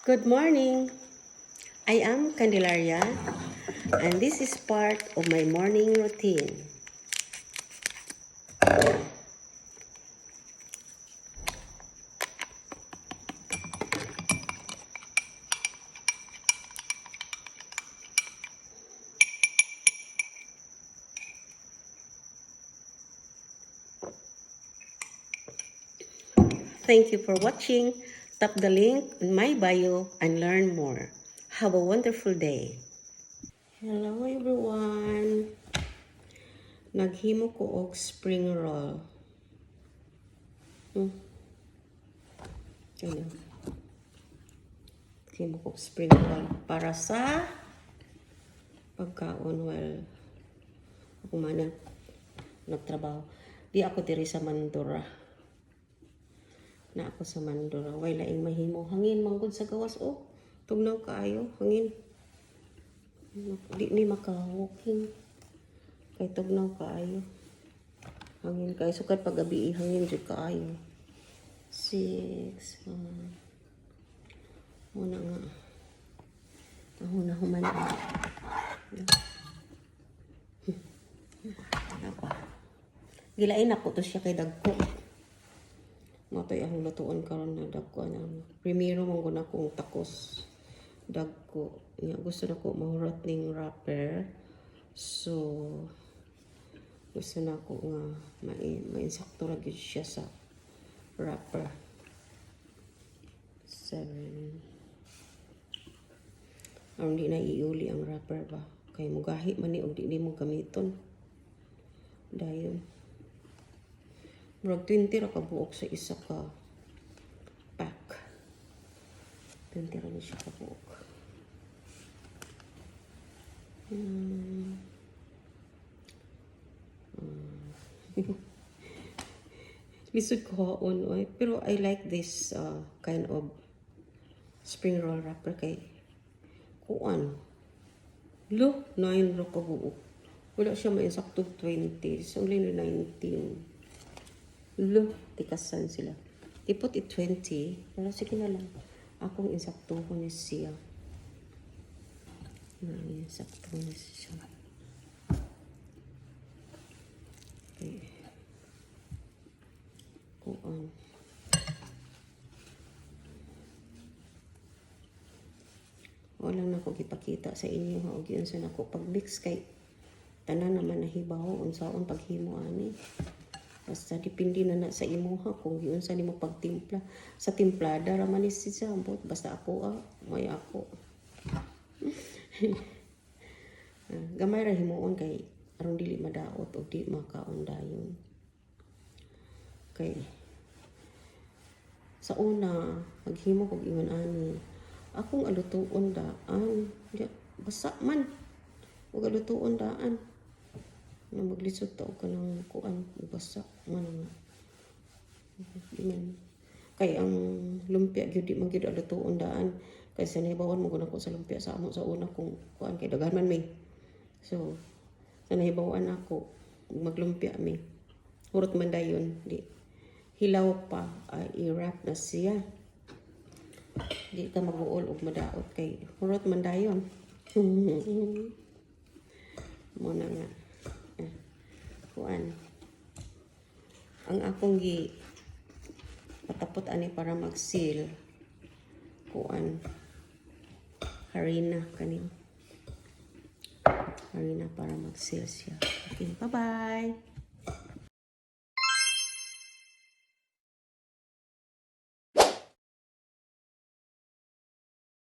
Good morning. I am Candelaria, and this is part of my morning routine. Thank you for watching. Tap the link in my bio and learn more. Have a wonderful day. Hello everyone. Naghimo ko og spring roll. Ayan. Naghimo ko og spring roll para sa pagkaon while ako man nagtrabaho. Di ako diri sa Mandura. Na ako sa Mandura. Way laing mahimo. Hangin manggod sa gawas. Oh, tugnaw kaayo. Hangin. Di ni maka-walking. Kay tugnaw kaayo. Hangin kay sukat pag-gabi hangin jud kaayo. 6. Muna nga. Ako na human. Gilain ako to siya kay dagko. Matay ang lutuan karon na dagko na. Primero mong guna kong takos. Dagko. Nga gusto na ko mahurat ning wrapper. So gusto na ko nga mainsakto ra gyud siya sa wrapper. 7. Aron di na iuli ang wrapper ba. Kay mugahi man ni og di mo gamiton. Dayon. Murag 20 ra ka buok sa isa ka pack. 20 ra ni siya ka buok. Lisod ko haon oy. Pero I like this kind of spring roll wrapper kay kuan. Lo, 9 ra ka buok. Wala siya mainsakto 20. It's only 19. Lo, tikasan sila. Ipot 20. Pero sige na lang. Akong insakto ko ni siya. Insakto ni siya. Okay. Kuan. Wala na ko gipakita sa inyo ha. Og yun sa nako pag-mix kay tanan naman nahibaw unsaon paghimo ani. Basta depende na sa imuha kung yun sa nimo pagtimpla. Sa timplada ra man ni siya ambot basta ako may ako. Gamay ra himuon kay aron dili madaot o di makaon dayon. Kay sa una maghimo kog ingon ani akong alutuon daan basa man ug alutuon daan na maglisod ta og kanang kuan basa man diman kay ang lumpia gyud di man gyud alutuon daan kay sa nahibawan mo guna ko sa lumpia sa amo sa una kung kuan kay daghan man mi so sa nahibawan ako maglumpia mi hurot man dayon di hilaw pa i-wrap na siya di ka mag-uol og madaot kay hurot man dayon mo na nga kuan ang akong gi patapot ani para mag-seal kuan harina kanin harina para mag-seal siya. Okay, bye bye.